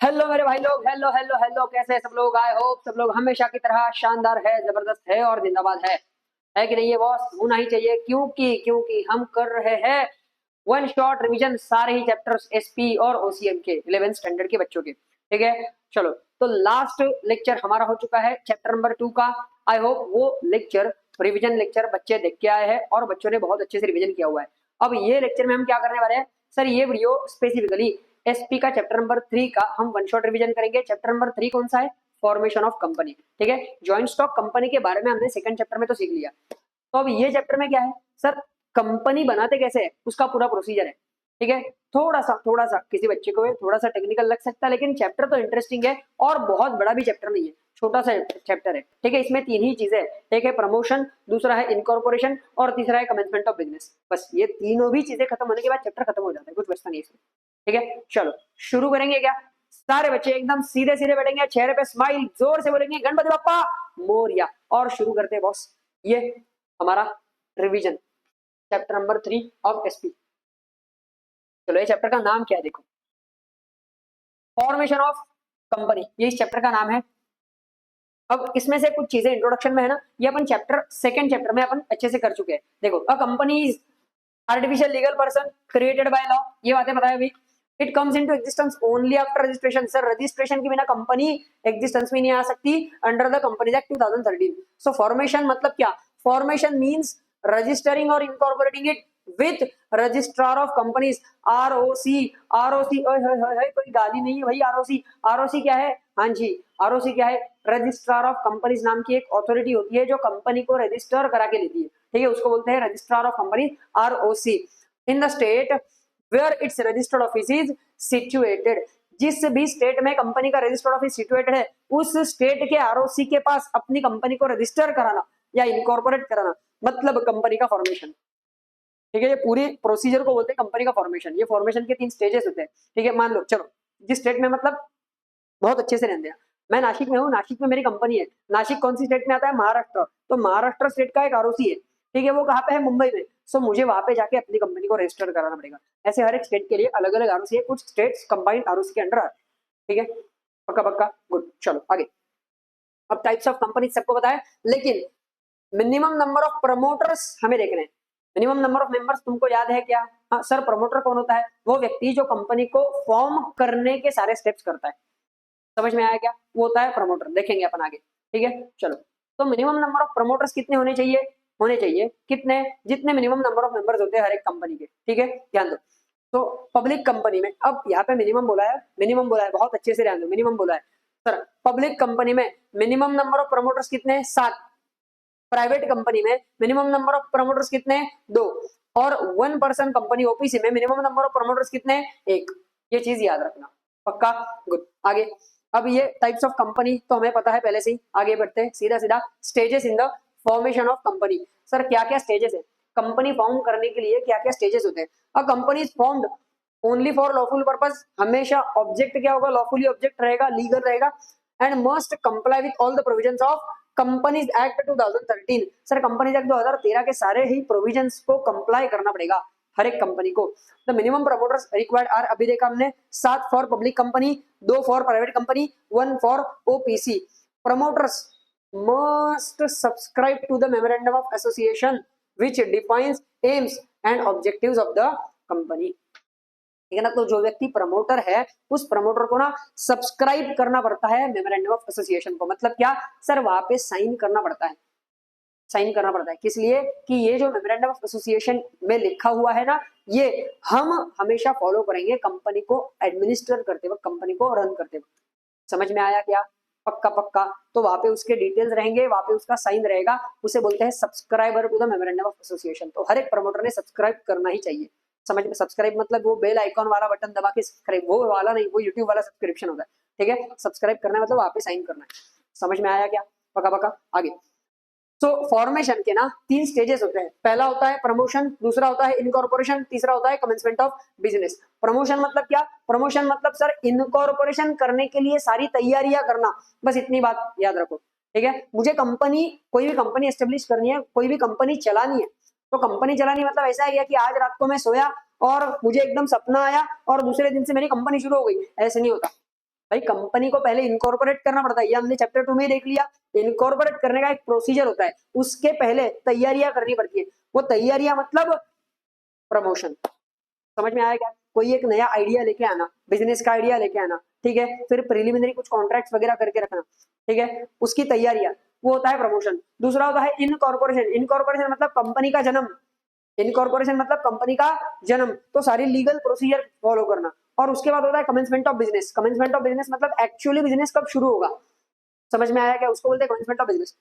Hello मेरे भाई लोग, हेलो हेलो हेलो, कैसे हैं सब लोग। आई होप सब लोग हमेशा की तरह शानदार है, जबरदस्त है और जिंदाबाद है कि नहीं। ये बॉस होना ही चाहिए, क्योंकि हम कर रहे हैं वन शॉट रिवीजन सारे ही चैप्टर्स एसपी और ओसीएम के 11th स्टैंडर्ड के बच्चों के। ठीक है, चलो तो लास्ट लेक्चर हमारा हो चुका है चैप्टर नंबर 2 का। आई होप वो लेक्चर रिवीजन लेक्चर बच्चे देख के आए हैं और बच्चों ने बहुत अच्छे से रिवीजन किया हुआ है। अब ये लेक्चर में हम क्या करने वाले हैं सर, ये वीडियो स्पेसिफिकली एसपी का चैप्टर नंबर 3 का हम वन शॉट रिवीजन करेंगे। चैप्टर नंबर 3 कौन सा है? Formation of company. ठीक है, जॉइंट स्टॉक कंपनी के बारे में हमने सेकंड चैप्टर में तो सीख लिया। तो अब ये चैप्टर में क्या है सर, कंपनी बनाते कैसे है उसका पूरा प्रोसीजर है। ठीक है, थोड़ा सा किसी बच्चे को थोड़ा सा टेक्निकल लग सकता है, लेकिन चैप्टर तो इंटरेस्टिंग है और बहुत बड़ा भी चैप्टर नहीं है, छोटा सा चैप्टर है। ठीक है, इसमें तीन ही चीजें हैं, एक है प्रमोशन, दूसरा है इनकॉर्पोरेशन और तीसरा है कमेंसमेंट ऑफ बिजनेस। बस ये तीनों भी चीजें खत्म होने के बाद चैप्टर खत्म हो जाता है, कुछ बचता नहीं इसमें। ठीक है, चलो शुरू करेंगे क्या। सारे बच्चे एकदम सीधे सीधे बैठेंगे, चेहरे पे स्माइल, जोर से बोलेंगे गणपति बप्पा मोरिया, और शुरू करते हैं बॉस ये हमारा revision chapter number 3 of SP. चलो ये चैप्टर का नाम क्या है देखो, फॉर्मेशन ऑफ कंपनी, ये इस चैप्टर का नाम है। अब इसमें से कुछ चीजें इंट्रोडक्शन में है ना, ये अपन चैप्टर सेकंड चैप्टर में अपन अच्छे से कर चुके हैं। देखो, a company is artificial legal person created by law, ये बातें बताया अभी। It comes into existence only after registration. Sir registration के बिना कंपनी एग्जिस्टेंस में नहीं आ सकती under the companies act 2013। So formation मतलब क्या? फॉर्मेशन मींस रजिस्टरिंग और incorporating it with registrar of companies, ROC. ROC कोई गाली नहीं है भाई, आरओसी। आरओसी क्या है? हाँ जी, आरओसी क्या है? रजिस्ट्रार ऑफ कंपनीज नाम की एक अथॉरिटी होती है जो कंपनी को रजिस्टर करा के देती है। ठीक है, उसको बोलते हैं registrar of company, ROC. In the state where it's registered office is situated, जिस भी स्टेट में कंपनी का रजिस्टर्ड ऑफिस सिचुएटेड है उस स्टेट के आरओसी के पास अपनी कंपनी को रजिस्टर कराना या इनकॉर्पोरेट कराना, मतलब कंपनी का फॉर्मेशन। ठीक है, ये पूरी प्रोसीजर को बोलते हैं कंपनी का फॉर्मेशन। ये फॉर्मेशन के 3 स्टेजेस होते हैं। ठीक है, मान लो चलो जिस स्टेट में, मतलब बहुत अच्छे से रहते हैं, मैं नासिक में हूँ, नासिक में मेरी कंपनी है। नासिक कौन सी स्टेट में आता है? महाराष्ट्र। तो महाराष्ट्र स्टेट का एक आरओसी है। ठीक है, वो कहाँ पे है? मुंबई में। सो मुझे वहां पे जाके अपनी कंपनी को रजिस्टर कराना पड़ेगा। ऐसे हर एक स्टेट के लिए अलग अलग आरओसी है, कुछ स्टेट्स कंबाइंड आरओसी के अंडर आते हैं। ठीक है, पक्का पक्का, गुड। चलो आगे, अब टाइप्स ऑफ कंपनी सबको पता है, लेकिन मिनिमम नंबर ऑफ प्रमोटर्स हमें देखने हैं। मिनिमम नंबर ऑफ मेंबर्स तुमको याद है क्या? हाँ सर, प्रमोटर कौन होता है? वो व्यक्ति जो कंपनी को फॉर्म करने के सारे स्टेप्स करता है। समझ में आया क्या? वो होता है प्रमोटर, देखेंगे अपन आगे। ठीक है, चलो तो मिनिमम नंबर ऑफ प्रमोटर्स कितने होने चाहिए? होने चाहिए कितने? जितने मिनिमम नंबर ऑफ मेंबर्स होते हैं हर एक कंपनी के। ठीक है, ध्यान दो। तो पब्लिक कंपनी में, अब यहाँ पे मिनिमम बोला है, मिनिमम बोला है, बहुत अच्छे से ध्यान दो, मिनिमम बोला है सर। पब्लिक कंपनी में मिनिमम नंबर ऑफ प्रमोटर्स कितने हैं? 7। प्राइवेट कंपनी में मिनिमम नंबर ऑफ प्रमोटर्स कितने हैं? 2। और 1 पर्सन कंपनी ओपीसी में मिनिमम नंबर ऑफ प्रमोटर्स कितने हैं? 1। ये चीज याद रखना, पक्का, गुड। आगे, अब ये टाइप्स ऑफ कंपनी तो हमें पता है पहले से ही, आगे बढ़ते हैं सीधा सीधा। Stages in the formation of company. Sir क्या क्या स्टेजेस है कंपनी फॉर्म करने के लिए? क्या क्या स्टेजेस होते हैं? A company is formed only for lawful purpose. हमेशा ऑब्जेक्ट क्या होगा? लॉफुली ऑब्जेक्ट रहेगा, लीगल रहेगा। And must comply with all the provisions of companies act 2013। Sir companies act 2013 के सारे ही प्रोविजंस को कंप्लाई करना पड़ेगा हर एक कंपनी को। The minimum promoters required are, अभी देखा हमने, 7 for public company, 2 for private company, 1 for OPC. Promoters must subscribe to the memorandum of association which defines aims and objectives of the company. ठीक है ना, तो जो व्यक्ति प्रमोटर है उस प्रमोटर को ना सब्सक्राइब करना पड़ता है मेमोरेंडम ऑफ एसोसिएशन को। मतलब क्या सर? वहां पे साइन करना पड़ता है। साइन करना पड़ता है किस लिए? कि ये जो मेमोरेंडम ऑफ एसोसिएशन में लिखा हुआ है ना, ये हम हमेशा फॉलो करेंगे कंपनी को एडमिनिस्टर करते वक्त, कंपनी को रन करते वक्त। समझ में आया क्या? पक्का पक्का। तो वहां पे उसके डिटेल्स रहेंगे, वहां पे उसका साइन रहेगा, उसे बोलते हैं subscriber to the memorandum of association. तो हर एक प्रमोटर ने सब्सक्राइब करना ही चाहिए। समझ में? सब्सक्राइब मतलब वो बेल आइकॉन वाला बटन दबा के सब्सक्राइब, वो वाला नहीं, वो यूट्यूब वाला सब्सक्रिप्शन होता है। ठीक है, सब्सक्राइब करना मतलब वहां पे साइन करना है। समझ में आया क्या? पक्का पक्का, आगे। तो फॉर्मेशन के ना 3 स्टेजेस होते हैं। पहला होता है प्रमोशन, दूसरा होता है इनकॉर्पोरेशन, तीसरा होता है कमेंसमेंट ऑफ बिजनेस। प्रमोशन मतलब क्या? प्रमोशन मतलब सर इनकॉर्पोरेशन करने के लिए सारी तैयारियां करना, बस इतनी बात याद रखो। ठीक है, मुझे कंपनी, कोई भी कंपनी एस्टेब्लिश करनी है, कोई भी कंपनी चलानी है, तो कंपनी चलानी मतलब ऐसा है कि आज रात को मैं सोया और मुझे एकदम सपना आया और दूसरे दिन से मेरी कंपनी शुरू हो गई, ऐसे नहीं होता। भाई कंपनी को पहले इनकॉर्पोरेट करना पड़ता है, ये हमने चैप्टर 2 में देख लिया। इनकॉर्पोरेट करने का एक प्रोसीजर होता है, उसके पहले तैयारियां करनी पड़ती है। वो तैयारियां मतलब प्रमोशन। समझ में आया क्या? कोई एक नया आइडिया लेके आना, बिजनेस का आइडिया लेके आना, ठीक है, फिर प्रिलिमिनरी कुछ कॉन्ट्रैक्ट्स वगैरह करके रखना, ठीक है, उसकी तैयारियां, वो होता है प्रमोशन। दूसरा होता है इनकॉर्पोरेशन। इनकॉर्पोरेशन मतलब कंपनी का जन्म। इनकॉर्पोरेशन मतलब कंपनी का जन्म, तो सारी लीगल प्रोसीजर फॉलो करना। और उसके बाद होता है commencement of business. Commencement of business मतलब एक्चुअली बिजनेस कब शुरू होगा। समझ में आया क्या? उसको बोलते हैं कमेंसमेंट ऑफ बिजनेस।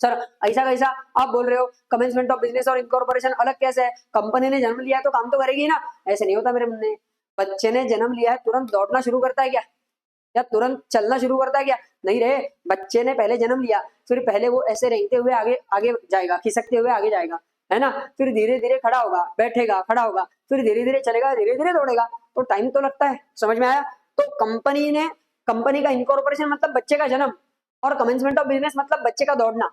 सर ऐसा कैसा आप बोल रहे हो? कमेंसमेंट ऑफ बिजनेस और इनकॉर्पोरेशन अलग कैसे है? कंपनी ने जन्म लिया है तो काम तो करेगी ना। ऐसे नहीं होता मेरे मन में। बच्चे ने जन्म लिया है तुरंत दौड़ना शुरू करता है क्या? या तुरंत चलना शुरू करता है क्या? नहीं रे, बच्चे ने पहले जन्म लिया, फिर पहले वो ऐसे रेंगते हुए आगे आगे जाएगा, खिसकते हुए आगे जाएगा, है ना, फिर धीरे धीरे खड़ा होगा, बैठेगा, खड़ा होगा, फिर धीरे धीरे चलेगा, धीरे धीरे दौड़ेगा, तो टाइम तो लगता है। समझ में आया? तो कंपनी का इनकॉर्पोरेशन मतलब बच्चे का जन्म, और कमेंसमेंट ऑफ बिजनेस मतलब बच्चे का दौड़ना।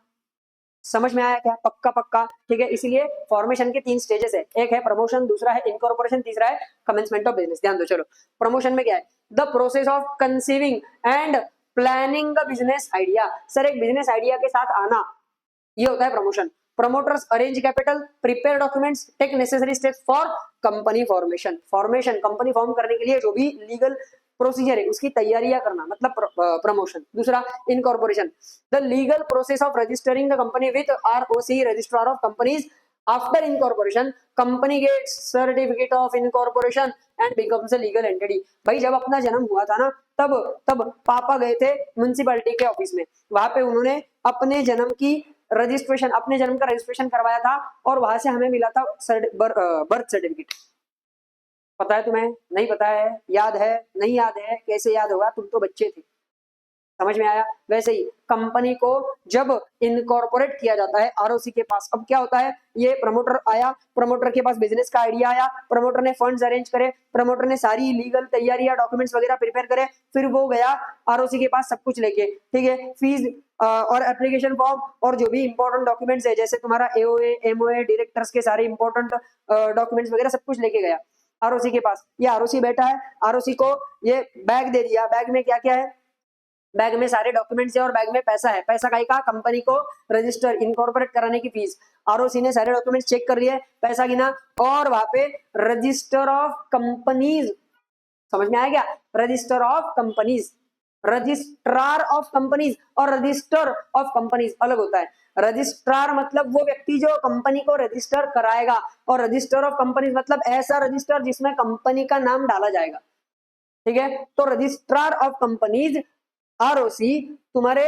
समझ में आया क्या? पक्का पक्का, ठीक है। इसीलिए फॉर्मेशन के 3 स्टेजेस है, एक है प्रमोशन, दूसरा है इनकॉर्पोरेशन, तीसरा है कमेंसमेंट ऑफ बिजनेस। ध्यान दो। चलो, प्रमोशन में क्या है? The process of conceiving and planning the business idea. Sir एक बिजनेस आइडिया के साथ आना, ये होता है promotion. Promoters arrange capital, prepare documents, take necessary steps for company formation. Formation company form करने के लिए जो भी लीगल प्रोसीजर है उसकी तैयारियां करना, मतलब प्रमोशन। दूसरा incorporation, the legal process of registering the company with ROC, registrar of companies. After incorporation company gets certificate of incorporation and becomes a legal entity. भाई जब अपना जन्म हुआ था ना, तब तब पापा गए थे म्युनिसिपैलिटी के ऑफिस में, वहां पे उन्होंने अपने जन्म की रजिस्ट्रेशन, अपने जन्म का रजिस्ट्रेशन करवाया था, और वहां से हमें मिला था बर्थ सर्टिफिकेट। पता है तुम्हें? नहीं पता है? याद है? नहीं याद है? कैसे याद होगा, तुम तो बच्चे थे। समझ में आया? वैसे ही कंपनी को जब इनकॉर्पोरेट किया जाता है आरओसी के पास, अब क्या होता है, ये प्रमोटर आया, प्रमोटर के पास बिजनेस का आइडिया आया, प्रमोटर ने फंड्स अरेंज करे, प्रमोटर ने सारी लीगल तैयारियां, डॉक्यूमेंट्स वगैरह प्रिपेयर करे, फिर वो गया आरओसी के पास सब कुछ लेके, ठीक है, फीस और एप्लीकेशन फॉर्म और जो भी इंपॉर्टेंट डॉक्यूमेंट्स है, जैसे तुम्हारा एओए, एमओए, डायरेक्टर्स के सारे इंपॉर्टेंट डॉक्यूमेंट्स वगैरह सब कुछ लेके गया आरओसी के पास। ये आरओसी बैठा है, आरओसी को ये बैग दे दिया, बैग में क्या क्या है, बैग में सारे डॉक्यूमेंट्स है और बैग में पैसा है। पैसा का कंपनी को रजिस्टर इनकॉर्पोरेट कराने की फीस। आरओसी ने सारे डॉक्यूमेंट्स चेक कर लिए, पैसा गिना, और वहां पे रजिस्टर ऑफ कंपनीज। समझ में आया क्या? Register of companies, registrar of companies और रजिस्टर ऑफ कंपनीज अलग होता है। रजिस्ट्रार मतलब वो व्यक्ति जो कंपनी को रजिस्टर कराएगा, और रजिस्टर ऑफ कंपनीज मतलब ऐसा रजिस्टर जिसमें कंपनी का नाम डाला जाएगा, ठीक है। तो रजिस्ट्रार ऑफ कंपनीज आरओसी, तुम्हारे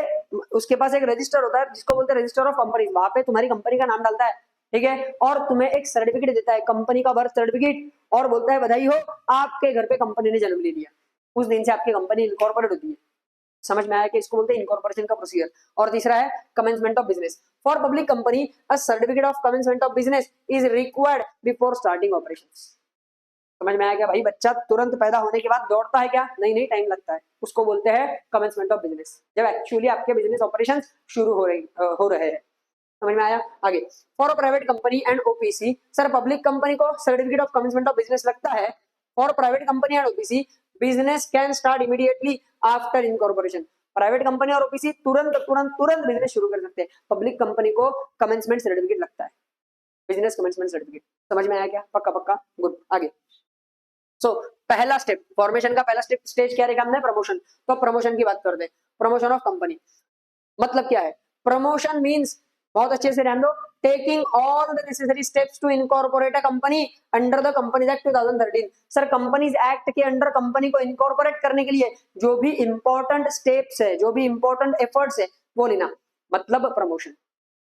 उसके पास एक रजिस्टर होता है जिसको बोलते हैं रजिस्टर ऑफ कंपनी, वहां पे तुम्हारी कंपनी का नाम डालता है, ठीक है, और तुम्हें एक सर्टिफिकेट देता है, कंपनी का बर्थ सर्टिफिकेट, और बोलता है बधाई हो, आपके घर पे कंपनी ने जन्म ले लिया, उस दिन से आपकी कंपनी इनकॉर्पोरेट होती है। समझ में आया कि इसको बोलते हैं इनकॉर्पोरेशन का प्रोसीजर। और तीसरा है commencement of business. For public company a certificate of commencement of business is required before starting operations. समझ में आया क्या भाई? बच्चा तुरंत पैदा होने के बाद दौड़ता है क्या? नहीं नहीं, टाइम लगता है। उसको बोलते हैं कमेंसमेंट ऑफ बिजनेस, जब एक्चुअली आपके बिजनेस ऑपरेशन शुरू हो रहे हैं। समझ में आया? आगे, for private company and OPC. Sir public company को certificate of commencement of business लगता है, for private company and OPC business can start immediately after incorporation. Private company और ओपीसी तुरंत तुरंत तुरंत बिजनेस शुरू कर सकते हैं, पब्लिक कंपनी को कमेंसमेंट सर्टिफिकेट लगता है, बिजनेस कमेंसमेंट सर्टिफिकेट। समझ में आया क्या? पक्का पक्का, गुड। आगे, सो पहला स्टेप, फॉर्मेशन का पहला स्टेज क्या रहेगा? हमने प्रमोशन। तो प्रमोशन की बात करते हैं। प्रमोशन ऑफ कंपनी मतलब क्या है? प्रमोशन मींस, बहुत अच्छे से ध्यान दो, taking all the necessary steps to incorporate a company under the companies act 2013। Sir companies act के अंडर कंपनी को इनकॉर्पोरेट करने के लिए जो भी इंपॉर्टेंट स्टेप्स है, जो भी इंपॉर्टेंट एफर्ट्स है, वो लेना, मतलब प्रमोशन।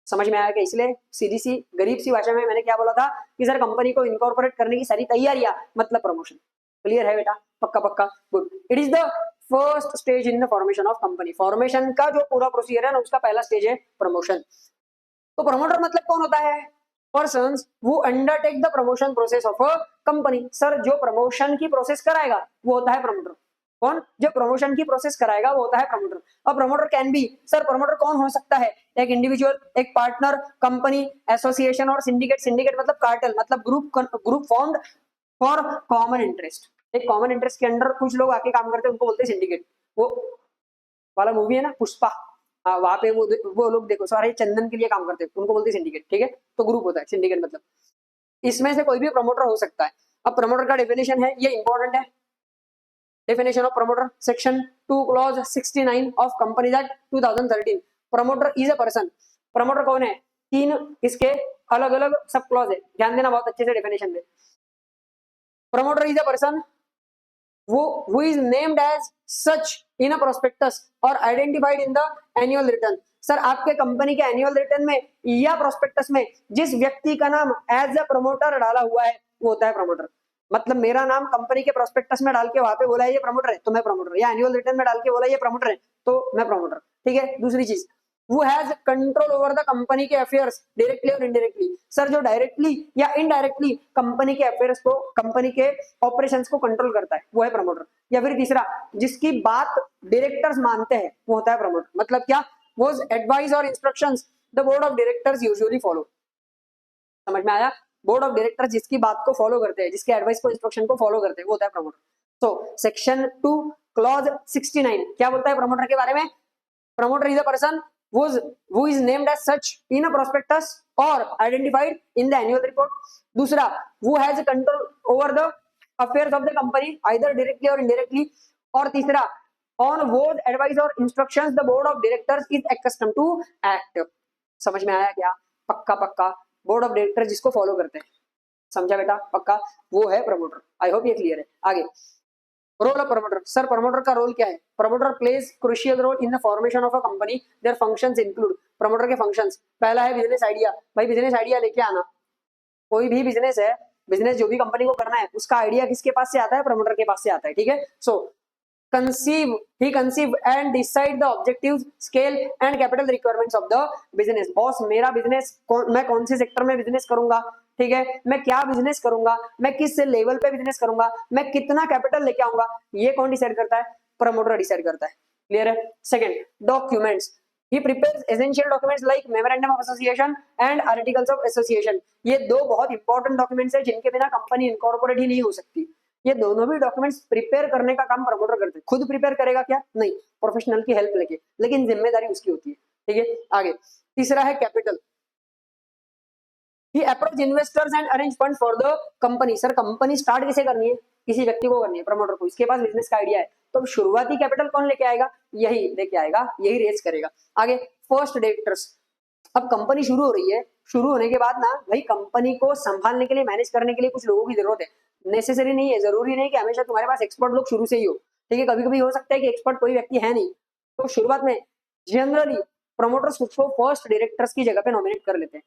समझ में आया क्या? इसलिए सीधी सी गरीब सी भाषा में मैंने क्या बोला था कि सर कंपनी को इनकॉर्पोरेट करने की सारी तैयारियां मतलब प्रमोशन। क्लियर है बेटा? पक्का पक्का, good. It is the first stage in the formation of company. Formation का जो पूरा प्रोसीजर है ना, उसका पहला स्टेज है प्रमोशन। तो प्रमोटर मतलब कौन होता है? Persons who undertake the promotion process of a company. Sir जो प्रमोशन की प्रोसेस कराएगा वो होता है प्रमोटर। कौन? जो प्रमोशन की प्रोसेस कराएगा वो होता है प्रमोटर। अब promoter can be, sir promoter कौन हो सकता है? एक इंडिविजुअल, एक पार्टनर, कंपनी, एसोसिएशन और सिंडिकेट। सिंडिकेट मतलब कार्टेल, मतलब group formed for common interest. एक कॉमन इंटरेस्ट के अंडर कुछ लोग आके काम करते हैं, उनको बोलते हैं सिंडिकेट। वो वाला मूवी है ना पुष्पा, हाँ वहां पे वो लोग देखो सारे चंदन के लिए काम करते हैं, उनको बोलते हैं सिंडिकेट, ठीक है। तो ग्रुप होता है सिंडिकेट मतलब। इसमें से कोई भी प्रमोटर हो सकता है। अब प्रमोटर का डेफिनेशन है, ये इंपॉर्टेंट है। Definition of promoter section 2 clause 69 of companies act 2013। Promoter is a person. Promoter कौन है? 3 इसके अलग अलग सब क्लॉज है, ध्यान देना बहुत अच्छे से डेफिनेशन में। Promoter is a person who is named as such in a prospectus or identified in the annual return। Sir आपके कंपनी के एनुअल रिटर्न में या प्रोस्पेक्टस में जिस व्यक्ति का नाम एज अ प्रमोटर डाला हुआ है वो होता है प्रमोटर। मतलब मेरा नाम कंपनी के प्रोस्पेक्टस में डाल के वहां पे बोला है ये प्रमोटर है तो मैं प्रमोटर, या एनुअल रिटर्न में डाल के बोला ये प्रमोटर है तो मैं प्रमोटर, ठीक है। दूसरी चीज, who has control over the company के अफेयर्स डायरेक्टली और इनडायरेक्टली। सर जो डायरेक्टली या इनडायरेक्टली कंपनी के अफेयर्स को, कंपनी के ऑपरेशंस को कंट्रोल करता है वो है प्रमोटर। या फिर तीसरा, जिसकी बात डायरेक्टर्स मानते हैं वो होता है प्रमोटर। मतलब क्या? वो एडवाइस और instructions the board of directors usually follow. समझ में आया? बोर्ड ऑफ डायरेक्टर्स जिसकी बात को फॉलो करते हैं, जिसके एडवाइस को, इंस्ट्रक्शन को फॉलो करते हैं वो होता है प्रमोटर। तो सेक्शन 2 क्लॉज 69 क्या बोलता है प्रमोटर के बारे में? Promoter is a person who is named as such in a prospectus or identified in the annual report। दूसरा, who has control over the affairs of the company either directly or indirectly। और तीसरा, on whose advice or instructions the board of directors is accustomed to act। समझ में आया क्या? पक्का पक्का board of director जिसको फॉलो करते हैं, समझा बेटा? पक्का वो है प्रमोटर। आई होप ये क्लियर है। आगे, role of promoter. Sir promoter का रोल क्या है? Promoter plays crucial role in the formation of a company. Their functions include. Promoter के फंक्शंस, पहला है बिजनेस आइडिया। भाई बिजनेस आइडिया लेके आना। कोई भी बिजनेस है, बिजनेस जो भी कंपनी को करना है उसका आइडिया किसके पास से आता है? प्रमोटर के पास से आता है, ठीक है। सो conceive and decide the objectives, scale and capital requirements of the business। Boss मेरा बिजनेस मैं कौन से सेक्टर में बिजनेस करूंगा, ठीक है, मैं क्या बिजनेस करूंगा, मैं किस लेवल पे बिजनेस करूंगा, मैं कितना कैपिटल लेके आऊंगा, ये कौन डिसाइड करता है? प्रमोटर डिसाइड करता है। क्लियर है? Second, documents. He prepares essential documents like memorandum of association and articles of association। ये दो बहुत इंपॉर्टेंट डॉक्यूमेंट्स है जिनके बिना कंपनी इनकॉर्पोरेट ही नहीं हो सकती। ये दोनों भी डॉक्यूमेंट्स प्रिपेयर करने का काम प्रमोटर करते हैं। खुद प्रिपेयर करेगा क्या? नहीं, प्रोफेशनल की हेल्प लेके, लेकिन जिम्मेदारी उसकी होती है, ठीक है। आगे, तीसरा है capital. He approach investors and arrange funds for the company। Sir company start किसे करनी है? किसी व्यक्ति को करनी है, प्रमोटर को। इसके पास बिजनेस का आइडिया है तो शुरुआती कैपिटल कौन लेके आएगा? यही लेके आएगा, यही रेज करेगा। आगे, फर्स्ट डायरेक्टर्स। अब कंपनी शुरू हो रही है, शुरू होने के बाद ना भाई कंपनी को संभालने के लिए, मैनेज करने के लिए कुछ लोगों की जरूरत है। नेसेसरी नहीं है, जरूरी नहीं कि हमेशा तुम्हारे पास एक्सपर्ट लोग शुरू से ही हो, ठीक है। कभी कभी हो सकता है कि एक्सपर्ट कोई व्यक्ति है नहीं, तो शुरुआत में जनरली प्रमोटर्स को फर्स्ट डायरेक्टर्स की जगह पे नॉमिनेट कर लेते हैं,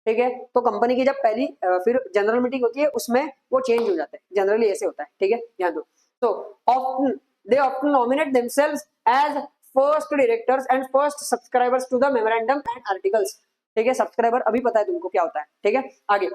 ठीक है। तो कंपनी की जब पहली फिर जनरल मीटिंग होती है उसमें वो चेंज हो जाता है, जनरली ऐसे होता है, ठीक है, ध्यान दो। तो often they often nominate themselves as first directors and first subscribers to the memorandum and articles, ठीक है। सब्सक्राइबर अभी पता है तुमको क्या होता है, ठीक है। आगे,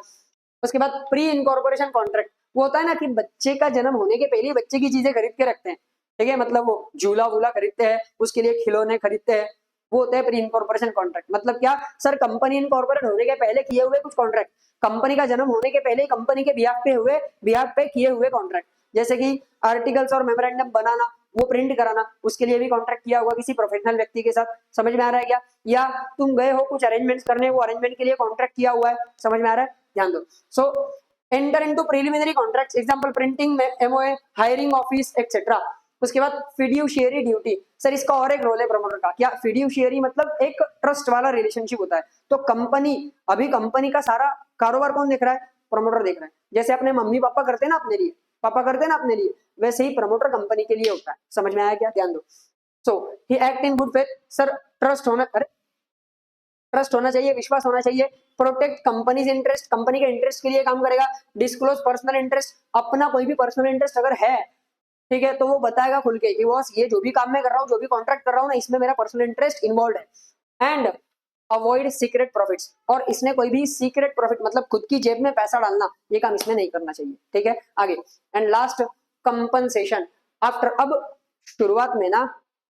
उसके बाद प्री इनकॉर्पोरेशन कॉन्ट्रैक्ट। वो होता है ना कि बच्चे का जन्म होने के पहले बच्चे की चीजें खरीद के रखते हैं, ठीक है। मतलब वो झूला वूला खरीदते हैं, उसके लिए खिलौने खरीदते हैं, वो होता है प्री इनकॉर्पोरेशन कॉन्ट्रैक्ट। मतलब क्या? सर कंपनी इनकॉर्पोरेट होने के पहले किए हुए कुछ कॉन्ट्रैक्ट, कंपनी का जन्म होने के पहले कंपनी के बिहाफ पे किए हुए कॉन्ट्रैक्ट, जैसे कि आर्टिकल्स और मेमोरेंडम बनाना, वो प्रिंट कराना, उसके लिए भी कॉन्ट्रैक्ट किया हुआ किसी प्रोफेशनल व्यक्ति के साथ। समझ में आ रहा है क्या? या तुम गए हो कुछ अरेंजमेंट्स करने, वो अरेंजमेंट के लिए कॉन्ट्रैक्ट किया हुआ है। समझ में आ रहा है? ध्यान दो। सो enter into preliminary contracts, example printing, MOA, hiring office etcetera. उसके बाद फिड्यूशियरी ड्यूटी। सर इसका और एक रोल है प्रमोटर का। क्या? फिड्यूशियरी मतलब एक ट्रस्ट वाला रिलेशनशिप होता है। तो कंपनी, अभी कंपनी का सारा कारोबार कौन देख रहा है? प्रमोटर देख रहा है। जैसे अपने मम्मी पापा करते हैं ना अपने लिए, पापा करते हैं ना अपने लिए, वैसे ही प्रमोटर कंपनी के लिए होता है। समझ में आया क्या? ध्यान दो। So he act in good faith. Sir trust होना चाहिए, विश्वास होना चाहिए। प्रोटेक्ट कंपनीज इंटरेस्ट, कंपनी के इंटरेस्ट के लिए काम करेगा। डिस्क्लोज पर्सनल इंटरेस्ट, अपना कोई भी पर्सनल इंटरेस्ट अगर है, ठीक है, तो वो बताएगा खुल के कि बॉस ये जो भी काम मैं कर रहा हूँ, जो भी कॉन्ट्रैक्ट कर रहा हूँ ना, इसमें मेरा पर्सनल इंटरेस्ट इन्वॉल्व है। एंड अवॉइड सीक्रेट प्रॉफिट्स, और इसने कोई भी सीक्रेट प्रॉफिट मतलब खुद की जेब में पैसा डालना, ये काम इसमें नहीं करना चाहिए, ठीक है। आगे, एंड लास्ट, कंपनसेशन आफ्टर। अब शुरुआत में ना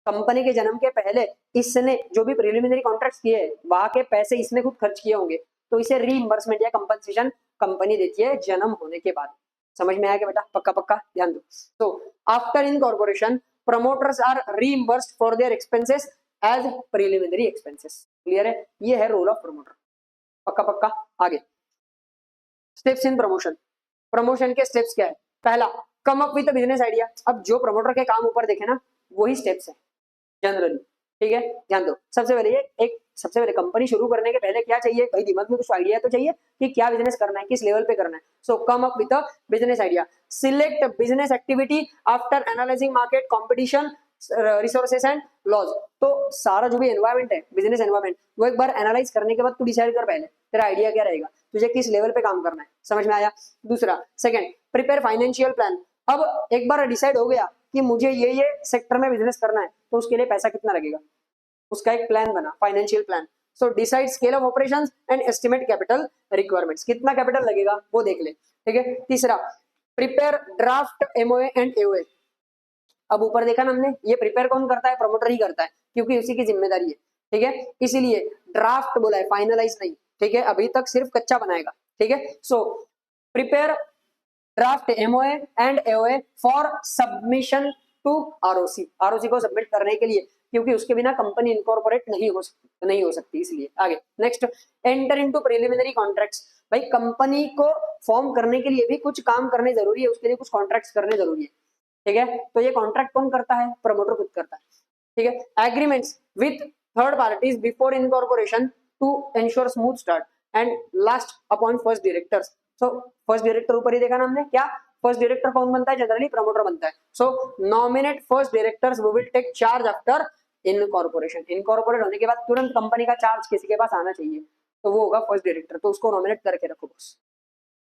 कंपनी के जन्म के पहले इसने जो भी प्रिलिमिनरी कॉन्ट्रैक्ट किए, वहां के पैसे इसने खुद खर्च किए होंगे, तो इसे रीइंबर्समेंट या कंपनसेशन कंपनी देती है जन्म होने के बाद। समझ में आया क्या बेटा? पक्का पक्का ध्यान दो। तो after incorporation promoters are reimbursed for their expenses as preliminary expenses. Clear है, ये है रोल ऑफ प्रमोटर। पक्का पक्का। आगे स्टेप्स इन प्रमोशन। प्रमोशन के स्टेप्स क्या है? पहला, come up with business idea. अब जो प्रमोटर के काम ऊपर देखे ना, वही स्टेप्स है जनरली। ठीक है, ध्यान दो। सबसे पहले कंपनी शुरू करने के पहले क्या चाहिए भाई? दिमाग में कुछ आइडिया तो चाहिए कि क्या बिजनेस करना है, किस लेवल पे करना है। So come up with a business idea, select business activity after analysing market competition resources and laws. तो सारा जो भी एनवायरमेंट है, बिजनेस एनवायरमेंट, वो एक बार एनालाइज करने के बाद तू डिसाइड कर पहले तेरा आइडिया क्या रहेगा, तुझे किस लेवल पे काम करना है। समझ में आया? दूसरा, सेकंड, प्रिपेयर फाइनेंशियल प्लान। अब एक बार डिसाइड हो गया कि मुझे ये सेक्टर में बिजनेस करना है, तो उसके लिए पैसा कितना लगेगा, उसका एक प्लान बना, financial plan. So decide scale of operations and estimate capital requirements. कितना कैपिटल लगेगा वो देख ले। ठीक है। तीसरा, prepare draft MOA and AOA. अब ऊपर देखा ना हमने, ये प्रिपेयर कौन करता है? प्रमोटर ही करता है, क्योंकि उसी की जिम्मेदारी है। ठीक है, इसीलिए ड्राफ्ट बोला है, फाइनलाइज नहीं। ठीक है, अभी तक सिर्फ कच्चा बनाएगा। ठीक है, so prepare draft MOA and AOA for submission to ROC. ROC को सबमिट करने के लिए, क्योंकि उसके बिना कंपनी इनकॉर्पोरेट नहीं हो सकती, इसलिए। आगे next, enter into preliminary contracts. भाई कंपनी को फॉर्म करने के लिए भी कुछ काम करने जरूरी है, उसके लिए कुछ कॉन्ट्रैक्ट्स करने जरूरी है। ठीक है, तो ये कॉन्ट्रैक्ट कौन करता है? प्रमोटर खुद करता है। ठीक है, agreements with third parties before incorporation to ensure smooth start and last appoint first directors. So first director ऊपर ही देखा ना हमने, क्या फर्स्ट डायरेक्टर कौन बनता है? जनरली प्रमोटर बनता है। So nominate first directors who will take charge after incorporation. Incorporate होने के बाद तुरंत कंपनी का चार्ज किसी के पास आना चाहिए, तो वो होगा फर्स्ट डायरेक्टर, तो उसको नॉमिनेट करके रखो बस।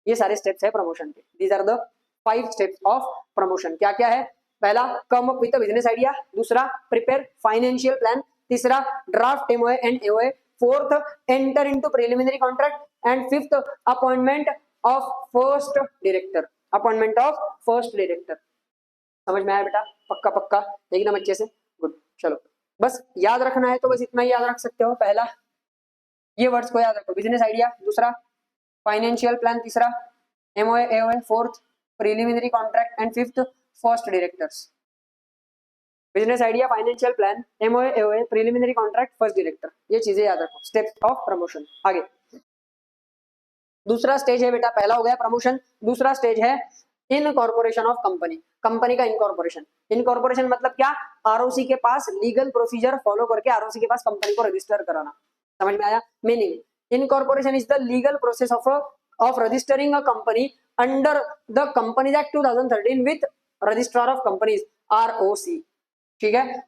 ये सारे स्टेप्स है प्रमोशन के। These are the 5 steps of promotion. क्या क्या है? पहला, come up with business idea. दूसरा, प्रिपेयर फाइनेंशियल प्लान। तीसरा, draft MOA and AOA. Fourth, enter into preliminary contract. And fifth, appointment of first director. Appointment of first director. समझ में आया बेटा? पक्का पक्का, एकदम अच्छे से। गुड, चलो बस याद रखना है तो बस इतना ही याद रख सकते हो। पहला ये वर्ड्स को याद रखो, बिजनेस आइडिया। दूसरा, फाइनेंशियल प्लान। तीसरा, MOA AOA. Fourth, preliminary contract. And fifth, first directors. Business idea, financial plan, MOA AOA, preliminary contract, first director. ये चीजें याद रखो, स्टेप्स ऑफ प्रमोशन। आगे दूसरा स्टेज है बेटा, पहला हो गया प्रमोशन। दूसरा स्टेज है इनकॉर्पोरेशन ऑफ कंपनी। कंपनी का इनकॉर्पोरेशन। इनकॉर्पोरेशन मतलब क्या? आरओसी के पास लीगल प्रोसीजर फॉलो करके आरओसी के पास कंपनी को रजिस्टर कराना। समझ में आया? Meaning, incorporation is the legal process of registering a company under the companies act 2013 with registrar of companies, ROC. ठीक है,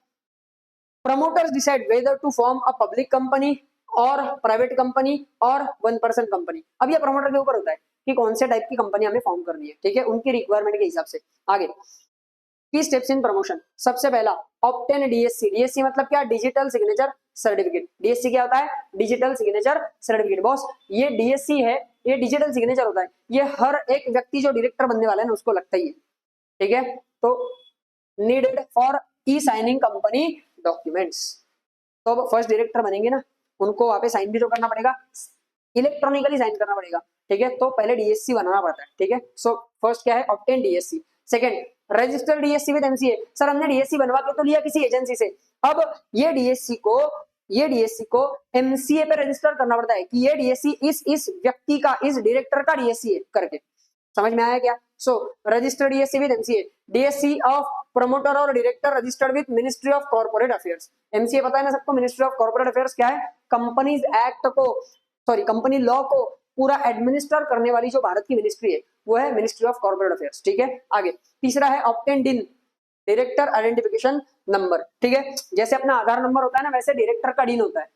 promoters decide whether to form a public company और प्राइवेट कंपनी और one person company. अब ये promoter के ऊपर होता है कि कौन से टाइप की कंपनी हमें फॉर्म करनी है। ठीक है, उनकी रिक्वायरमेंट के हिसाब से। आगे की स्टेप्स इन प्रमोशन। सबसे पहला, ऑब्टेन डीएससी। डीएससी मतलब क्या? Digital signature certificate. डीएससी क्या होता है? Digital signature certificate. बॉस, ये डीएससी है, ये डिजिटल सिग्नेचर होता है। ये हर एक व्यक्ति जो डायरेक्टर बनने वाला है ना, उसको लगता ही है। ठीक है, तो needed for e signing company documents. तो फर्स्ट डायरेक्टर बनेंगे ना, उनको वहां पे साइन भी तो करना पड़ेगा, इलेक्ट्रॉनिकली साइन करना पड़ेगा। ठीक है, तो पहले डीएससी बनाना पड़ता है। ठीक है, सो फर्स्ट क्या है? Obtain DSC. Second, register DSC with MCA. Sir हमने डीएससी बनवा के तो लिया किसी एजेंसी से, अब ये डीएससी को एमसीए पे रजिस्टर करना पड़ता है कि ये डीएससी इस व्यक्ति का, इस डायरेक्टर का डीएससी है करके। समझ में आया क्या? So registered DSC with MCA. DSC of promoter और director registered with ministry of corporate affairs. MCA पता है ना सबको? मिनिस्ट्री ऑफ कॉर्पोरेट अफेयर्स क्या है? कंपनीज एक्ट को, सॉरी कंपनी लॉ को पूरा एडमिनिस्टर करने वाली जो भारत की मिनिस्ट्री है, वो है मिनिस्ट्री ऑफ कॉर्पोरेट अफेयर्स। ठीक है, आगे तीसरा है ऑब्टेन डिन, डायरेक्टर आइडेंटिफिकेशन नंबर। ठीक है, जैसे अपना आधार नंबर होता है ना, वैसे डायरेक्टर का डिन होता है।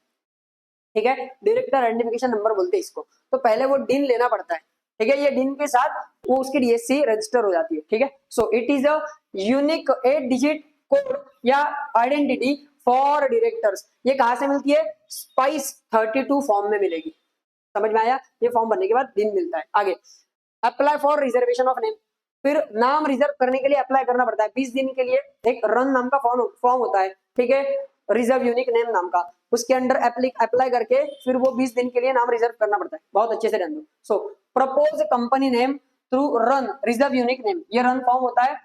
ठीक है, डायरेक्टर आइडेंटिफिकेशन नंबर बोलते हैं इसको। तो पहले वो डिन लेना पड़ता है। ठीक है, ये डिन के साथ वो उसकी डीएससी रजिस्टर हो जाती है। ठीक है, so it is a unique 8 digit code या आइडेंटिटी फॉर डायरेक्टर्स। ये कहां से मिलती है? स्पाइस 32 फॉर्म में मिलेगी। समझ में आया? ये फॉर्म भरने के बाद दिन मिलता है। आगे apply for reservation of name. फिर नाम रिजर्व करने के लिए अप्लाई करना पड़ता है। 20 दिन के लिए एक रन नाम का फॉर्म होता है। ठीक है, रिजर्व यूनिक नेम नाम का, उसके अंडर अप्लाई करके फिर वो 20 दिन के लिए नाम रिजर्व करना पड़ता है। बहुत अच्छे से ध्यान दो। So propose company name through RUN reserve unique name. ये रन फॉर्म होता है,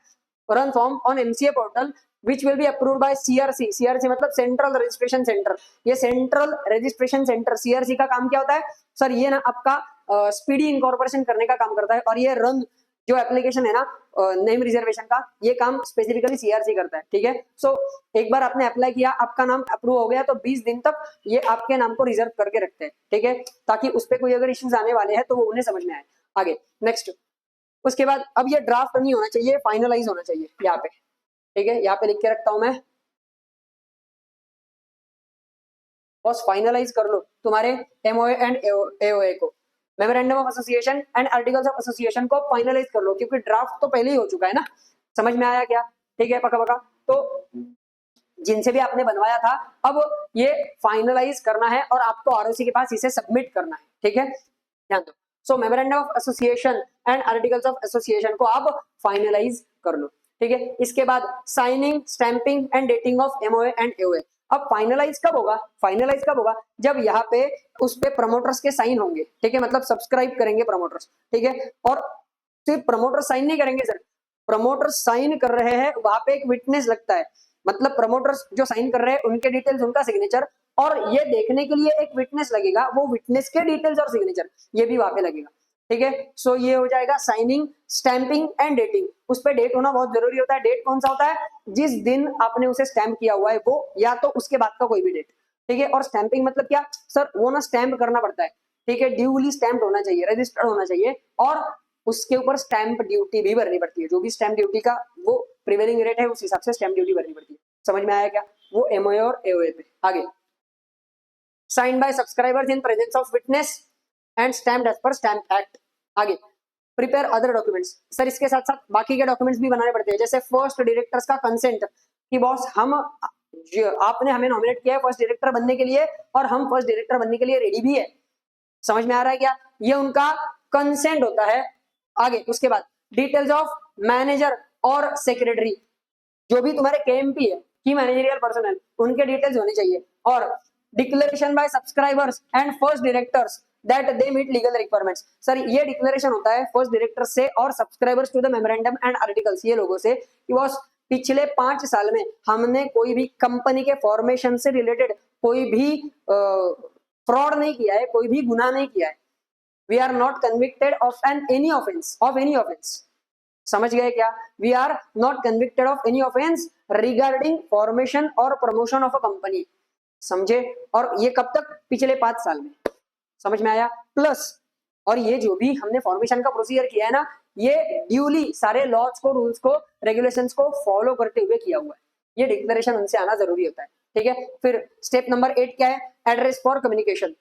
RUN form on MCA portal which will be approved by CRC. CRC मतलब सेंट्रल रजिस्ट्रेशन सेंटर। ये सेंट्रल रजिस्ट्रेशन सेंटर सीआरसी का काम क्या होता है सर, ये ना आपका स्पीडी इनकॉर्पोरेशन करने का काम करता है, और ये रन जो एप्लीकेशन है ना नेम रिजर्वेशन का, ये काम स्पेसिफिकली सीआरसी करता है, ठीक है। सो एक बार आपने अप्लाई किया, आपका नाम अप्रूव हो गया, तो 20 दिन तक ये आपके नाम को रिजर्व करके रखते हैं, ठीक है, ताकि उस पर कोई अगर इश्यूज आने वाले हैं तो वो उन्हें समझ में आए। आगे नेक्स्ट, उसके बाद अब ये ड्राफ्ट नहीं होना चाहिए, फाइनलाइज होना चाहिए यहाँ पे, ठीक है, यहाँ पे लिख के रखता हूं मैं, बस फाइनलाइज कर लो तुम्हारे एमओए एंड एओए को, memorandum of association and articles of association को फाइनलाइज कर लो, क्योंकि ड्राफ्ट तो पहले ही हो चुका है ना। समझ में आया क्या? ठीक है, पक्का पक्का। तो जिनसे भी आपने बनवाया था, अब ये फाइनलाइज करना है और आपको आरओसी के पास इसे सबमिट करना है, ठीक है, ध्यान दो। So memorandum of association and articles of association को आप फाइनलाइज कर लो, ठीक है। इसके बाद signing, stamping and dating of MOA and AOA. अब फाइनलाइज कब होगा? फाइनलाइज कब होगा? जब यहाँ पे उस पे प्रमोटर्स के साइन होंगे, ठीक है, मतलब सब्सक्राइब करेंगे प्रमोटर्स, ठीक है। और सिर्फ प्रमोटर साइन नहीं करेंगे सर, प्रमोटर साइन कर रहे हैं, वहां पे एक विटनेस लगता है, मतलब प्रमोटर्स जो साइन कर रहे हैं उनके डिटेल्स, उनका सिग्नेचर, और ये देखने के लिए एक विटनेस लगेगा, वो विटनेस के डिटेल्स और सिग्नेचर ये भी वहां पे लगेगा, ठीक है। सो ये हो जाएगा साइनिंग, स्टैंपिंग एंड डेटिंग। उस पर डेट होना बहुत जरूरी होता है। डेट कौन सा होता है? जिस दिन आपने उसे स्टैंप किया हुआ है वो, या तो उसके बाद का कोई भी डेट, ठीक है। और स्टैंपिंग मतलब क्या सर? वो ना स्टैंप करना पड़ता है, ठीक है, ड्यूली स्टैम्प होना चाहिए, रजिस्टर्ड होना चाहिए, और उसके ऊपर स्टैंप ड्यूटी भी भरनी पड़ती है। जो भी स्टैंप ड्यूटी का वो प्रिवेलिंग रेट है, उस हिसाब से स्टैंप ड्यूटी भरनी पड़ती है। समझ में आया क्या? वो एमओए और एओए पे। आगे, sign by subscribers in presence of witness and stamped as per stamp act. आगे, प्रिपेयर अदर डॉक्यूमेंट्स। सर इसके साथ साथ बाकी के डॉक्यूमेंट्स भी बनाने पड़ते हैं, जैसे फर्स्ट डायरेक्टर्स का कंसेंट, कि बॉस हम आपने हमें नॉमिनेट किया है फर्स्ट डायरेक्टर बनने के लिए, और हम फर्स्ट डायरेक्टर बनने के लिए रेडी भी है। समझ में आ रहा है क्या? ये उनका कंसेंट होता है। आगे, उसके बाद डिटेल्स ऑफ मैनेजर और सेक्रेटरी, जो भी तुम्हारे केएमपी है, की मैनेजरियल पर्सनल, उनके डिटेल्स होने चाहिए। और declaration by subscribers and first directors that they meet legal requirements. Sir ये डिक्लेरेशन होता है फर्स्ट डायरेक्टर से और subscribers to the memorandum and articles, ये लोगों से, कि बॉस पिछले 5 साल में हमने कोई भी कंपनी के फॉर्मेशन से रिलेटेड कोई भी फ्रॉड नहीं किया है, कोई भी गुनाह नहीं किया है। We are not convicted of any offence. समझ गए क्या? We are not convicted of any offence regarding formation और प्रमोशन ऑफ अ कंपनी। समझे? और ये कब तक? पिछले 5 साल में। समझ में आया? प्लस, और ये जो भी हमने फॉर्मेशन का प्रोसीजर किया है ना, ये ड्यूली सारे लॉज को, रूल्स को, रेगुलेशंस को फॉलो करते हुए किया हुआ है। ये डिक्लेरेशन उनसे आना जरूरी होता है, ठीक है। फिर स्टेप नंबर 8 क्या है? Address for communication.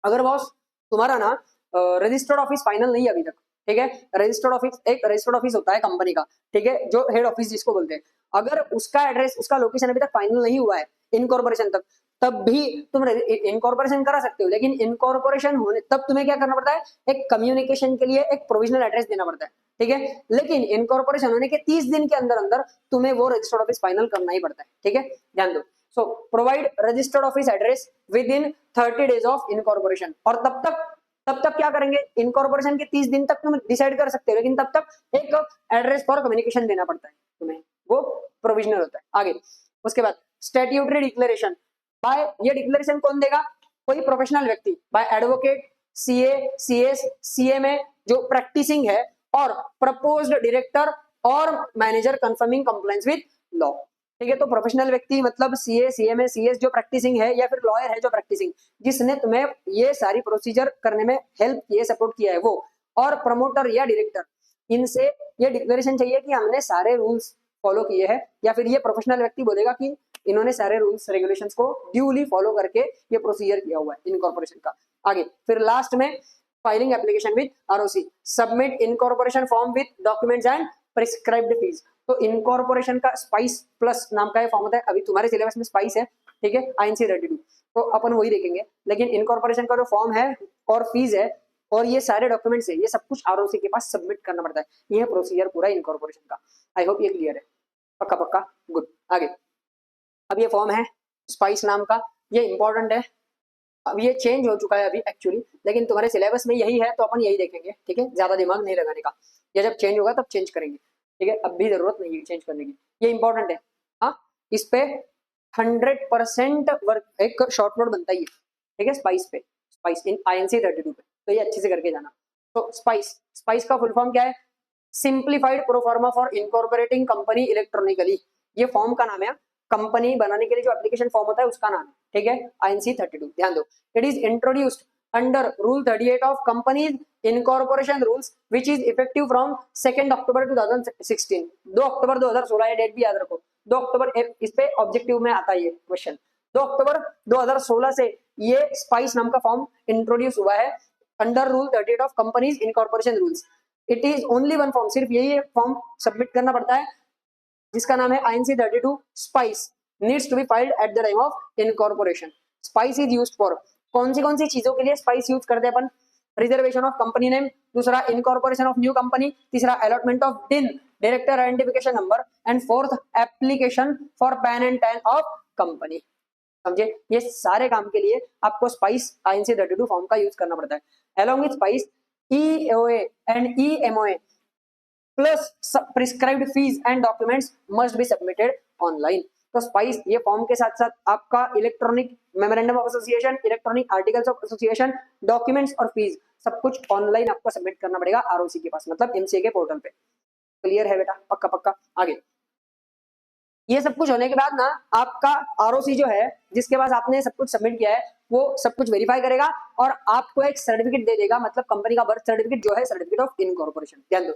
अगर बॉस तुम्हारा ना रजिस्टर्ड ऑफिस फाइनल नहीं है अभी तक, ठीक है, रजिस्टर्ड ऑफिस, एक रजिस्टर्ड ऑफिस होता है कंपनी का, ठीक है, जो हेड ऑफिस जिसको बोलते हैं, अगर उसका एड्रेस, उसका लोकेशन अभी तक फाइनल नहीं हुआ है इनकॉर्पोरेशन तक, तब भी तुम इनकॉर्पोरेशन करा सकते हो, लेकिन इनकॉर्पोरेशन होने तब तुम्हें क्या करना पड़ता है? एक कम्युनिकेशन के लिए एक प्रोविजनल एड्रेस देना पड़ता है, ठीक है। लेकिन इनकॉर्पोरेशन होने के 30 दिन के अंदर अंदर तुम्हें वो रजिस्टर्ड ऑफिस फाइनल करना ही पड़ता है, ठीक है, ध्यान दो। So provide registered office address within 30 days of incorporation. और तब तक क्या करेंगे? इनकॉर्पोरेशन के 30 दिन तक तुम डिसाइड कर सकते हो, लेकिन तब तक एक एड्रेस फॉर कम्युनिकेशन देना पड़ता है तुम्हें, वो प्रोविजनल होता है। आगे, उसके बाद स्टैट्यूटरी डिक्लेरेशन। बाय, ये डिक्लेरेशन कौन देगा? कोई प्रोफेशनल व्यक्ति, by advocate, CA, CS, CMA जो प्रैक्टिसिंग है, और प्रपोज्ड डायरेक्टर और manager confirming compliance with law, ठीक है। तो प्रोफेशनल व्यक्ति मतलब सीए, सीएमए, सीएस जो प्रैक्टिसिंग है, या फिर लॉयर है जो प्रैक्टिसिंग, जिसने तुम्हें ये सारी प्रोसीजर करने में हेल्प किए, सपोर्ट किया है, वो, और प्रमोटर या डायरेक्टर, इनसे ये डिक्लेरेशन चाहिए कि हमने सारे रूल्स फॉलो किए हैं, या फिर ये प्रोफेशनल व्यक्ति बोलेगा कि इन्होंने सारे रूल्स रेगुलेशंस को ड्यूली फॉलो करके ये प्रोसीजर किया हुआ है इनकॉर्पोरेशन का। आगे, फिर लास्ट में filing application with ROC, submit incorporation form with documents and prescribed fees. तो इनकॉर्पोरेशन का स्पाइस प्लस नाम का फॉर्म होता है, अभी तुम्हारे सिलेबस में स्पाइस है, ठीक है, INC32, तो अपन वही देखेंगे। लेकिन इनकॉर्पोरेशन का जो फॉर्म है और फीस है और ये सारे डॉक्यूमेंट्स है, ये सब कुछ आरओसी के पास सबमिट करना पड़ता है। ये प्रोसीजर पूरा इनकॉर्पोरेशन का। आई होप ये क्लियर है, पक्का पक्का, गुड। आगे, अब ये फॉर्म है स्पाइस नाम का, ये इंपॉर्टेंट है। अब ये चेंज हो चुका है अभी एक्चुअली, लेकिन तुम्हारे सिलेबस में यही है तो अपन यही देखेंगे, ठीक है, ज्यादा दिमाग नहीं लगाने का। ये जब चेंज होगा तब चेंज करेंगे, ठीक है, अब भी जरूरत नहीं है चेंज करने की, ये इंपॉर्टेंट है। इस पे 100% वर्क एक शॉर्ट नोट बनता ही है, ठीक है, स्पाइस पे, स्पाइस इन INC32 पे, तो ये अच्छे से करके जाना। तो स्पाइस का फुल फॉर्म क्या है? Simplified proforma for incorporating company electronically, ये फॉर्म का नाम है, कंपनी बनाने के लिए जो एप्लीकेशन फॉर्म होता है उसका नाम है, ठीक है, INC32, ध्यान दो। It is introduced under rule 38 of companies incorporation rules which is effective from 2 अक्टूबर 2016, 2 अक्टूबर 2016, ये डेट भी याद रखो, 2 अक्टूबर, इस पे ऑब्जेक्टिव में आता है ये क्वेश्चन, 2 अक्टूबर 2016 से ये स्पाइस नाम का फॉर्म इंट्रोड्यूस हुआ है under rule 38 of companies incorporation rules. It is only one form, सिर्फ यही फॉर्म सबमिट करना पड़ता है जिसका नाम है INC32 SPICe, needs to be filed at the time of incorporation. SPICe is used for कौन सी चीजों के लिए स्पाइस यूज करते हैं अपन? रिजर्वेशन ऑफ कंपनी नेम, दूसरा इनकॉर्पोरेशन ऑफ न्यू कंपनी, तीसरा allotment of DIN director identification number, and fourth application for PAN and TAN of company. समझे? ये सारे काम के लिए आपको स्पाइस INC32 फॉर्म का यूज करना पड़ता है। Along with spice EOA and EMOA plus prescribed fees and documents must be submitted online. तो स्पाइस ये फॉर्म के साथ साथ आपका electronic memorandum of association, electronic articles of association, documents और फीस सब कुछ ऑनलाइन आपको सबमिट करना पड़ेगा ROC के पास, मतलब MCA के पोर्टल पे। क्लियर है बेटा? पक्का पक्का। आगे ये सब कुछ होने के बाद ना आपका ROC जो है जिसके पास आपने सब कुछ सबमिट किया है वो सब कुछ वेरीफाई करेगा और आपको एक सर्टिफिकेट दे देगा, मतलब कंपनी का बर्थ सर्टिफिकेट जो है सर्टिफिकेट ऑफ इनकॉर्पोरेशन, ध्यान दो,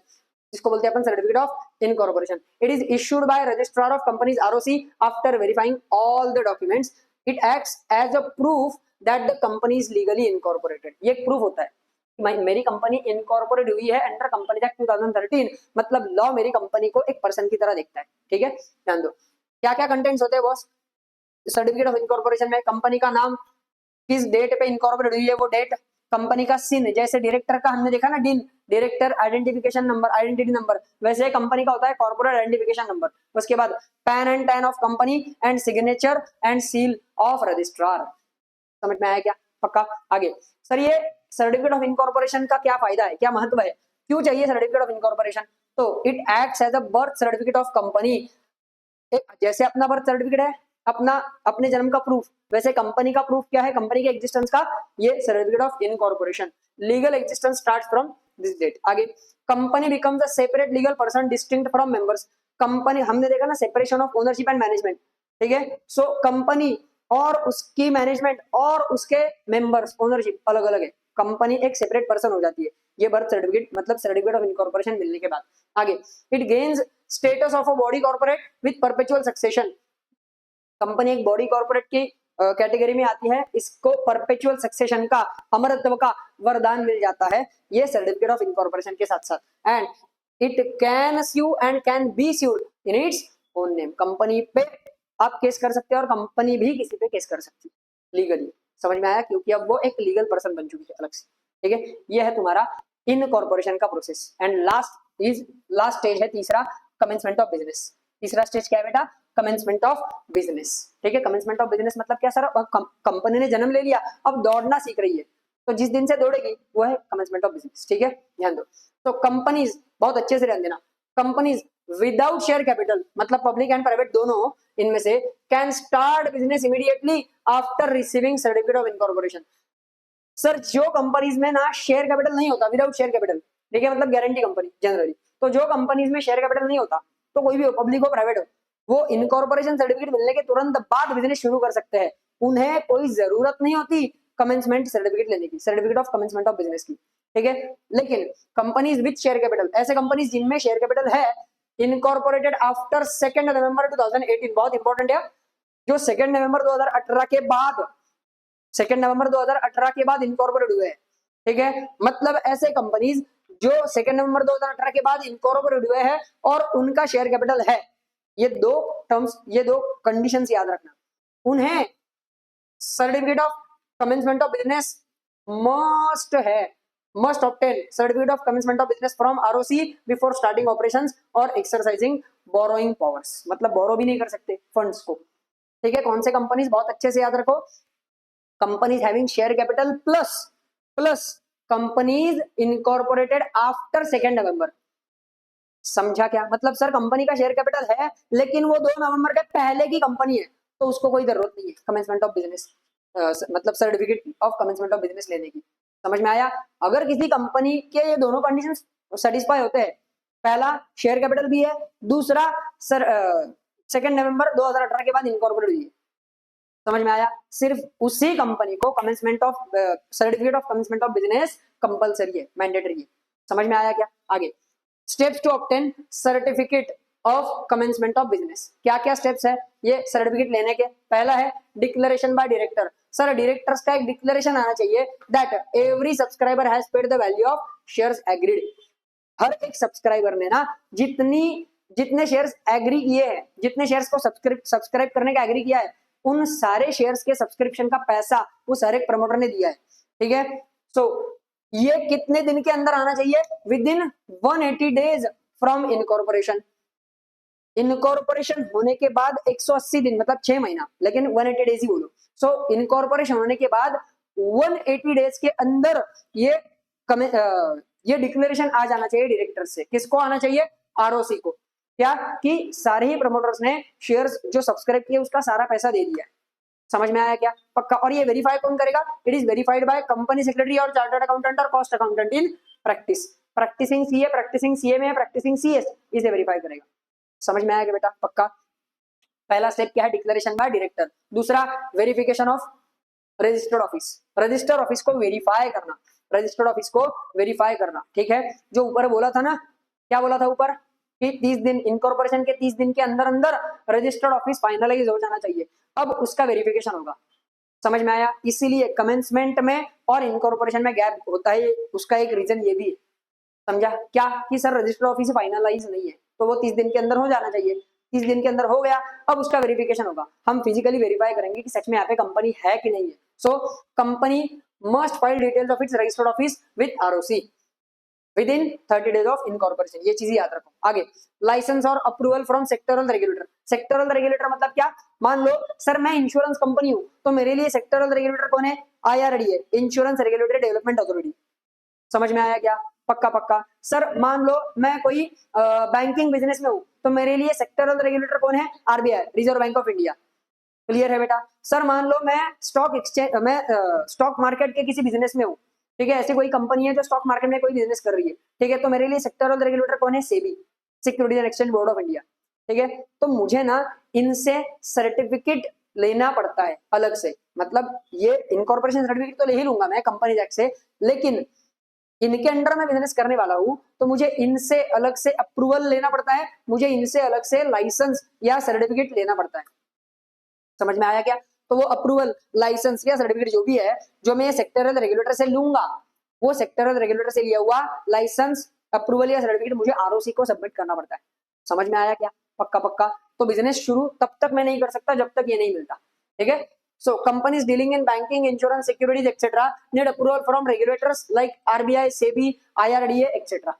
जिसको बोलते हैं अपन certificate of incorporation. It is issued by registrar of companies ROC after verifying all the documents. It acts as a proof that the company is legally incorporated. ये एक प्रूफ होता है कि मेरी कंपनी इनकॉर्पोरेट हुई है अंडर कंपनी एक्ट 2013, मतलब law मेरी कंपनी को एक पर्सन की तरह देखता है, ठीक है, ध्यान दो। क्या क्या कंटेंट्स होते हैं बॉस सर्टिफिकेट ऑफ इनकॉर्पोरेशन में? कंपनी का नाम, किस डेट पे इनकॉर्पोरेट हुई है वो डेट, कंपनी का सिन, जैसे डायरेक्टर का हमने देखा ना डिन, director identification number, identity number, वैसे कंपनी का होता है कॉर्पोरेट आइडेंटिफिकेशन नंबर। उसके बाद pan and TAN of company and signature and seal of registrar. समझ में आया क्या? पक्का। आगे सर ये सर्टिफिकेट ऑफ इनकॉर्पोरेशन का क्या फायदा है, क्या महत्व है, क्यों चाहिए सर्टिफिकेट ऑफ इनकॉर्पोरेशन? तो it acts as a birth certificate of company. जैसे अपना बर्थ सर्टिफिकेट है अपना अपने जन्म का प्रूफ, वैसे कंपनी का प्रूफ क्या है कंपनी के एग्जिस्टेंस का? ये certificate of incorporation. Legal existence starts from this date. आगे company becomes a separate legal person distinct from members. Company हमने देखा ना separation of ownership and management, ठीक है, सो कंपनी और उसकी मैनेजमेंट और उसके मेंबर्स ओनरशिप अलग अलग है, कंपनी एक सेपरेट पर्सन हो जाती है ये बर्थ सर्टिफिकेट मतलब सर्टिफिकेट ऑफ इनकॉर्पोरेशन मिलने के बाद। आगे it gains status of a body corporate with perpetual succession. Company एक बॉडी कॉर्पोरेट की कैटेगरी में आती है, इसको परपेचुअल सक्सेशन का, अमरत्व का वरदान मिल जाता है ये सर्टिफिकेट ऑफ इनकॉर्पोरेशन के साथ साथ। And it can sue and can be sued in its own name. Company पे आप केस कर सकते हैं और कंपनी भी किसी पे केस कर सकती है लीगली। समझ में आया? क्योंकि अब वो एक लीगल पर्सन बन चुकी है अलग से, ठीक है। ये है तुम्हारा इनकॉर्पोरेशन का प्रोसेस। एंड लास्ट स्टेज है तीसरा, कमेंसमेंट ऑफ बिजनेस। तीसरा स्टेज क्या है बेटा? कमेंसमेंट ऑफ बिजनेस, ठीक है। कमेंसमेंट ऑफ बिजनेस मतलब क्या सर? कंपनी ने जन्म ले लिया, अब दौड़ना सीख रही है, तो जिस दिन से दौड़ेगी वो है कमेंसमेंट ऑफ बिजनेस, ठीक है, ध्यान दो। तो कंपनीज, बहुत अच्छे से ध्यान देना, कंपनीज विदाउट शेयर कैपिटल मतलब पब्लिक एंड प्राइवेट दोनों इनमें से can start business immediately after receiving certificate of incorporation. Sir जो कंपनीज में ना शेयर कैपिटल नहीं होता, विदाउट शेयर कैपिटल, ठीक है, मतलब गारंटी कंपनी जनरली, तो जो कंपनीज में शेयर कैपिटल नहीं होता, तो कोई भी हो, पब्लिक हो प्राइवेट हो, वो इनकॉर्पोरेशन सर्टिफिकेट मिलने के तुरंत बाद बिजनेस शुरू कर सकते हैं। उन्हें कोई जरूरत नहीं होती कमेंसमेंट सर्टिफिकेट लेने की, certificate of commencement of business की, ठीक है। लेकिन कंपनीज विद शेयर कैपिटल, ऐसे कंपनीज जिनमें शेयर कैपिटल है, इनकॉर्पोरेटेड आफ्टर 2 नवंबर 2018, बहुत इंपॉर्टेंट है, जो 2 नवंबर 2018 के बाद 2 नवंबर 2018 के बाद इनकॉर्पोरेट हुए हैं, ठीक है। मतलब ऐसे कंपनीज जो 2 नवंबर 2018 के बाद इनकॉर्पोरेट हुए हैं और उनका शेयर कैपिटल है, ये दो टर्म्स, ये दो कंडीशंस याद रखना, उन्हें certificate of commencement of business must obtain certificate of commencement of business from ROC before starting operations और एक्सरसाइजिंग बोरोइंग पावर्स, मतलब बोरो भी नहीं कर सकते फंड्स को, ठीक है। कौन से कंपनीज? बहुत अच्छे से याद रखो, companies having share capital plus companies incorporated after 2 नवंबर, समझा क्या? मतलब सर कंपनी का शेयर कैपिटल है लेकिन वो 2 नवंबर के पहले की कंपनी है तो उसको कोई जरूरत नहीं है कमेंसमेंट ऑफ बिजनेस, मतलब certificate of commencement of business लेने की। समझ में आया? अगर किसी कंपनी के ये दोनों कंडीशन सेटिस्फाई होते हैं, पहला शेयर कैपिटल भी है, दूसरा सर 2 नवंबर 2018 के बाद इनकॉर्पोरेट हुई है। समझ में आया? सिर्फ उसी कंपनी को commencement of certificate of commencement of business compulsory है, मैंडेटरी है। समझ में आया क्या? आगे steps to obtain certificate of commencement of business. क्या क्या स्टेप्स है ये सर्टिफिकेट लेने के? पहला है declaration by director. Sir directors का एक डिक्लेरेशन आना चाहिए that every subscriber has paid the value of shares agreed. हर एक सब्सक्राइबर ने ना जितने शेयर्स एग्री किए हैं, जितने शेयर्स को सब्सक्राइब करने का एग्री किया है, उन सारे शेयर्स के सब्सक्रिप्शन का पैसा उस हर एक प्रमोटर ने दिया है। ठीक है, सो ये कितने दिन के अंदर आना चाहिए? With in 180 days from incorporation. Incorporation होने के बाद 180 दिन मतलब 6 महीना, लेकिन 180 डेज ही बोलो। सो इनकॉर्पोरेशन होने के बाद 180 डेज के अंदर ये डिक्लेरेशन आ जाना चाहिए डायरेक्टर से। किसको आना चाहिए? आरओसी को। क्या कि सारे ही प्रमोटर्स ने शेयर्स जो सब्सक्राइब किए उसका सारा पैसा दे दिया है। समझ में आया क्या? पक्का। और ये वेरीफाई कौन करेगा? It is verified by company secretary और चार्टर्ड अकाउंटेंट और cost accountant in practice. Practicing CA, practicing CA में, प्रैक्टिसिंग सीएस, इसे वेरीफाई करेगा। समझ में आया क्या बेटा? पक्का। पहला स्टेप क्या है? Declaration by director. दूसरा verification of registered office. Registered office को वेरीफाई करना, रजिस्टर्ड ऑफिस को वेरीफाई करना। ठीक है, जो ऊपर बोला था ना, क्या बोला था ऊपर कि 30 दिन, इनकॉर्पोरेशन के 30 दिन के अंदर अंदर रजिस्टर्ड ऑफिस फाइनलाइज हो जाना चाहिए। अब उसका वेरिफिकेशन होगा। समझ में आया? इसीलिए कमेंसमेंट में और इनकॉर्पोरेशन में गैप होता है, उसका एक रीजन ये भी है। समझा क्या? कि सर रजिस्टर्ड ऑफिस फाइनलाइज नहीं है तो वो 30 दिन के अंदर हो जाना चाहिए। 30 दिन के अंदर हो गया, अब उसका वेरिफिकेशन होगा। हम फिजिकली वेरीफाई करेंगे कि सच में यहाँ पे कंपनी है कि नहीं है। So company must file details of its registered office with ROC with in 30 days of incorporation. ये चीज याद रखो। आगे लाइसेंस और approval from sectoral regulator. Sectoral regulator मतलब क्या? मान लो सर मैं इंश्योरेंस कंपनी हूं तो मेरे लिए सेक्टरल रेगुलेटर कौन है? आईआरडी है, इंश्योरेंस रेगुलेटरी डेवलपमेंट अथॉरिटी। समझ में आया क्या? पक्का पक्का। सर मान लो मैं कोई बैंकिंग बिजनेस में हूं तो मेरे लिए सेक्टरल रेगुलेटर कौन है? RBI, reserve bank of India. Clear है बेटा? सर मान लो मैं स्टॉक मार्केट के किसी बिजनेस में हूँ। ठीक है, ऐसी कोई कंपनी है जो स्टॉक मार्केट में कोई बिजनेस कर रही है। ठीक है, तो मेरे लिए सेक्टरल रेगुलेटर कौन है? SEBI, securities and exchange board of India. ठीक है, तो मुझे ना इनसे सर्टिफिकेट लेना पड़ता है अलग से। मतलब ये इनकॉर्पोरेशन सर्टिफिकेट तो ले ही लूंगा मैं कंपनी एक्ट से, लेकिन इनके अंडर में बिजनेस करने वाला हूं तो मुझे इनसे अलग से अप्रूवल लेना पड़ता है, मुझे इनसे अलग से लाइसेंस या सर्टिफिकेट लेना पड़ता है। समझ में आया क्या? तो वो अप्रूवल, लाइसेंस या सर्टिफिकेट जो भी है, जो मैं सेक्टरल रेगुलेटर से लूंगा, वो सेक्टरल रेगुलेटर से लिया हुआ लाइसेंस, अप्रूवल या सर्टिफिकेट मुझे आरओसी को सबमिट करना पड़ता है। समझ में आया क्या? पक्का पक्का। तो बिजनेस शुरू तब तक मैं नहीं कर सकता जब तक ये नहीं मिलता। ठीक है, सो companies dealing in banking, insurance, securities etcetera need approval from regulators like RBI, SEBI, IRDA etcetera.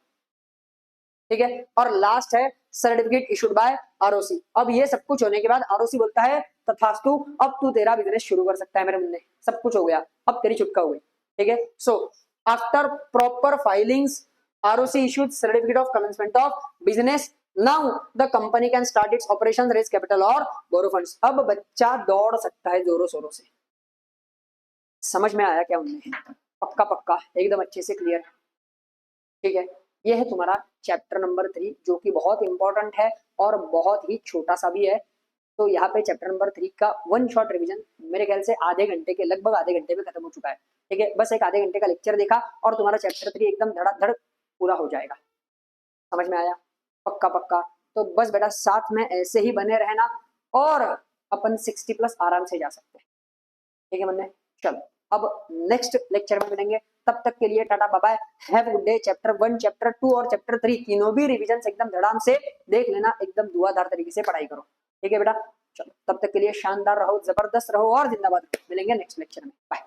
ठीक है, और लास्ट है सर्टिफिकेट इशूड बाय आरओसी। अब ये सब कुछ होने के बाद आरओसी बोलता है तथास्तु, अब तू तेरा बिजनेस शुरू कर सकता है मेरे मुन्ने, सब कुछ हो गया, अब तेरी छुटका हो गई। ठीक है, so after proper filings ROC issued certificate of commencement of business. Now the company can start its operation, raise capital और बोरो फंड्स। अब बच्चा दौड़ सकता है जोरों शोरों से। समझ में आया क्या उन्हें? पक्का पक्का, एकदम अच्छे से क्लियर। ठीक है, ये है तुम्हारा चैप्टर नंबर 3 जो कि बहुत इंपॉर्टेंट है और बहुत ही छोटा सा भी है। तो यहाँ पे चैप्टर नंबर 3 का वन शॉट रिवीजन मेरे ख्याल से आधे घंटे के, लगभग आधे घंटे में खत्म हो चुका है। ठीक है, बस एक आधे घंटे का लेक्चर देखा और तुम्हारा चैप्टर 3 एकदम धड़ाधड़ पूरा हो जाएगा। समझ में आया? पक्का पक्का। तो बस बेटा साथ में ऐसे ही बने रहना और अपन 60+ आराम से जा सकते हैं। ठीक है मन्ने, चलो अब नेक्स्ट लेक्चर में मिलेंगे, तब तक के लिए tata bye bye, have good day. Chapter 1, chapter 2 और चैप्टर 3 तीनों भी रिवीजन एकदम धड़ाम से देख लेना, एकदम धुआंधार तरीके से पढ़ाई करो। ठीक है बेटा, चलो तब तक के लिए शानदार रहो, जबरदस्त रहो और जिंदाबाद रहो। मिलेंगे नेक्स्ट लेक्चर में, बाय।